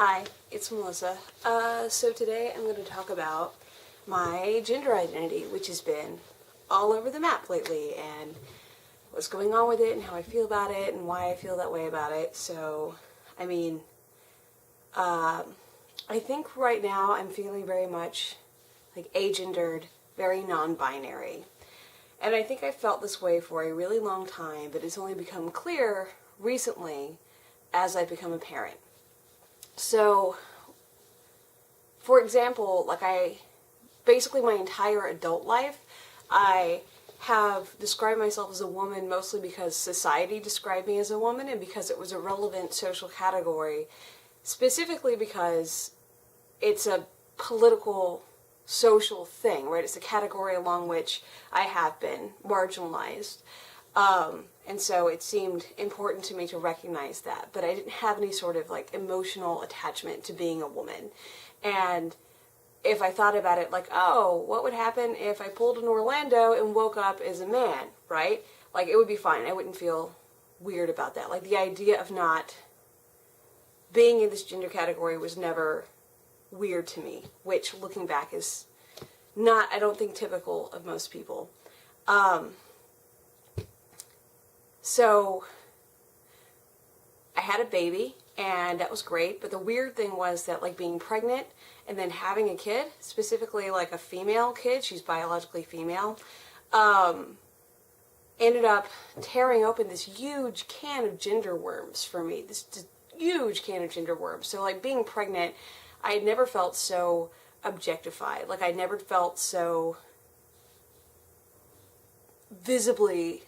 Hi, it's Melissa. So today I'm going to talk about my gender identity, which has been all over the map lately, and what's going on with it, and how I feel about it, and why I feel that way about it. So, I mean, I think right now I'm feeling very much like agendered, very non-binary. And I think I felt this way for a really long time, but it's only become clear recently as I've become a parent. So, for example, basically my entire adult life, I have described myself as a woman mostly because society described me as a woman and because it was a relevant social category, specifically because it's a political, social thing, right? It's a category along which I have been marginalized. And so it seemed important to me to recognize that, but I didn't have any sort of emotional attachment to being a woman. And if I thought about it oh, what would happen if I pulled an Orlando and woke up as a man, right? It would be fine. I wouldn't feel weird about that. The idea of not being in this gender category was never weird to me, which looking back is not, I don't think, typical of most people. So I had a baby, and that was great, but the weird thing was that being pregnant and then having a kid, specifically a female kid, she's biologically female, ended up tearing open this huge can of gender worms for me, this huge can of gender worms. So being pregnant, I had never felt so objectified, I never felt so visibly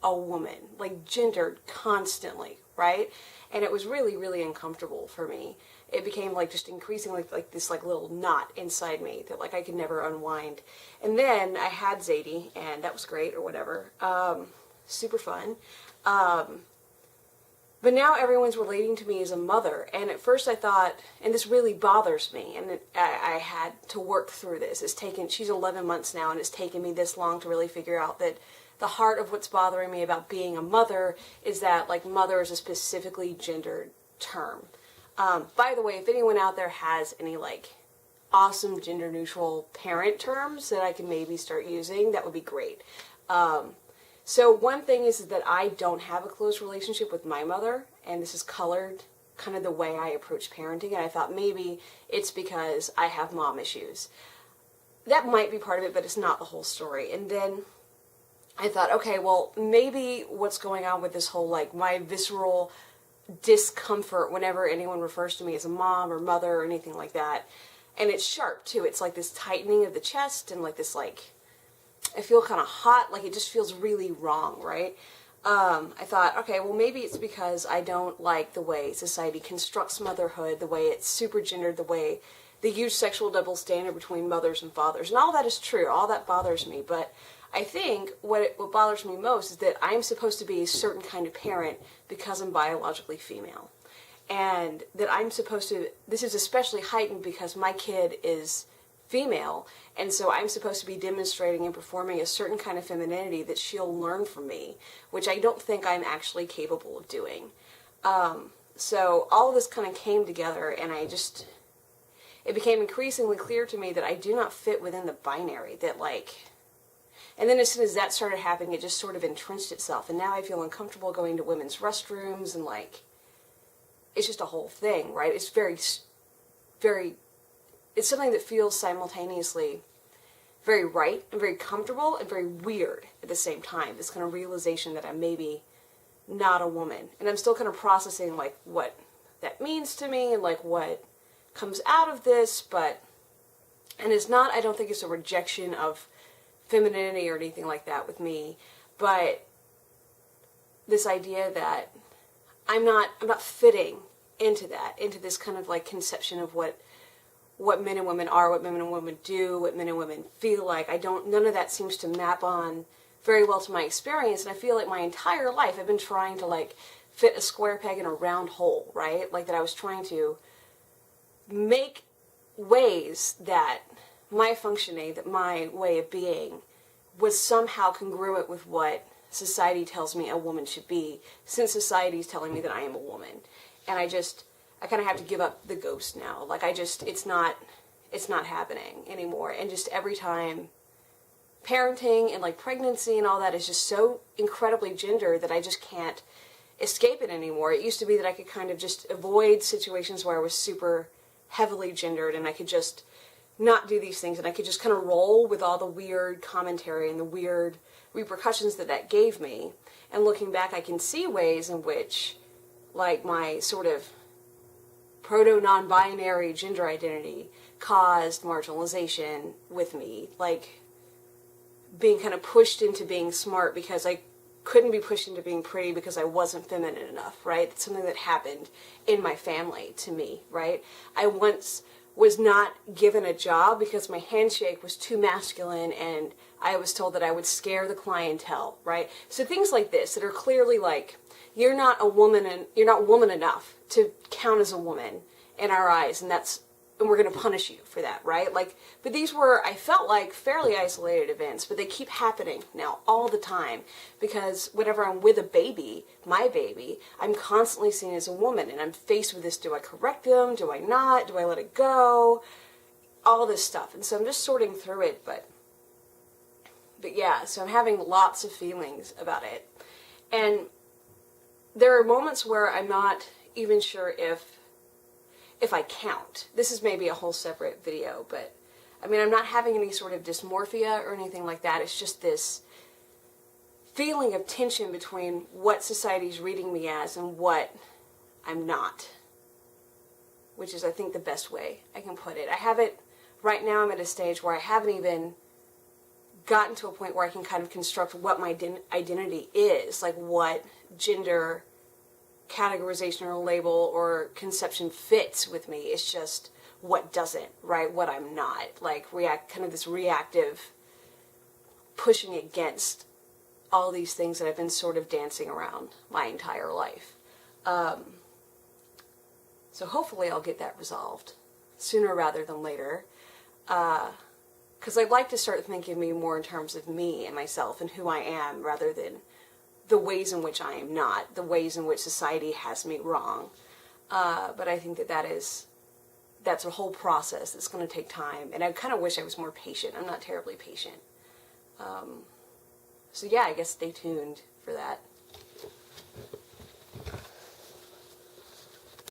a woman, gendered constantly, right? And it was really, really uncomfortable for me. It became just increasingly this little knot inside me that I could never unwind. And then I had Zadie, and that was great, or whatever. Super fun. But now everyone's relating to me as a mother, and at first I thought, and this really bothers me, and I had to work through this. She's 11 months now, and it's taken me this long to really figure out that the heart of what's bothering me about being a mother is that mother is a specifically gendered term. By the way, if anyone out there has any awesome gender neutral parent terms that I can maybe start using, that would be great. So one thing is that I don't have a close relationship with my mother, and this has colored kind of the way I approach parenting, and I thought maybe it's because I have mom issues. That might be part of it, but it's not the whole story. And then I thought, okay, well, maybe what's going on with this whole, my visceral discomfort whenever anyone refers to me as a mom or mother or anything like that. And it's sharp, too. It's this tightening of the chest and this, I feel kind of hot. It just feels really wrong, right? I thought, okay, well, maybe it's because I don't like the way society constructs motherhood, the way it's super gendered, the huge sexual double standard between mothers and fathers. And all that is true. All that bothers me. But I think what bothers me most is that I'm supposed to be a certain kind of parent because I'm biologically female. And that I'm supposed to, this is especially heightened because my kid is female, and so I'm supposed to be demonstrating and performing a certain kind of femininity that she'll learn from me, which I don't think I'm actually capable of doing. So all of this kind of came together, and it became increasingly clear to me that I do not fit within the binary, that and then as soon as that started happening, it just sort of entrenched itself, and now I feel uncomfortable going to women's restrooms, and it's just a whole thing, right? It's very, very, it's something that feels simultaneously very right and very comfortable and very weird at the same time. This kind of realization that I'm maybe not a woman, and I'm still kind of processing what that means to me and what comes out of this, and it's not, I don't think it's a rejection of femininity or anything like that with me, but this idea that I'm not fitting into this kind of conception of what men and women are, what men and women do, what men and women feel like. None of that seems to map on very well to my experience, and I feel my entire life I've been trying to fit a square peg in a round hole, right? That I was trying to make ways that my functioning, that my way of being was somehow congruent with what society tells me a woman should be, since society is telling me that I am a woman. And I kind of have to give up the ghost now. Like it's not happening anymore. And just every time parenting and like pregnancy and all that is just so incredibly gendered that I just can't escape it anymore. It used to be that I could kind of just avoid situations where I was super heavily gendered and I could just not do these things and I could just kind of roll with all the weird commentary and the weird repercussions that gave me. And looking back, I can see ways in which like my sort of proto-non-binary gender identity caused marginalization with me, like being kind of pushed into being smart because I couldn't be pushed into being pretty because I wasn't feminine enough, right? It's something that happened in my family to me, right? I once was not given a job because my handshake was too masculine and I was told that I would scare the clientele, right? So things like this that are clearly like, you're not a woman and you're not woman enough to count as a woman in our eyes, and we're going to punish you for that, right? Like, but these were, I felt like, fairly isolated events, but they keep happening now all the time because whenever I'm with a baby, my baby, I'm constantly seen as a woman and I'm faced with this, do I correct them? Do I not? Do I let it go? All this stuff. And so I'm just sorting through it, but yeah, so I'm having lots of feelings about it. And there are moments where I'm not even sure if I count. This is maybe a whole separate video, but I mean, I'm not having any sort of dysmorphia or anything like that. It's just this feeling of tension between what society's reading me as and what I'm not, which is, I think, the best way I can put it. I haven't, right now I'm at a stage where I haven't even gotten to a point where I can kind of construct what my identity is, like what gender categorization or label or conception fits with me. It's just what doesn't, right? What I'm not. Like kind of this reactive pushing against all these things that I've been sort of dancing around my entire life. So hopefully I'll get that resolved sooner rather than later. Because I'd like to start thinking of me more in terms of me and myself and who I am rather than the ways in which I am not, the ways in which society has me wrong. But I think that's a whole process that's going to take time. And I kind of wish I was more patient. I'm not terribly patient. So yeah, I guess stay tuned for that.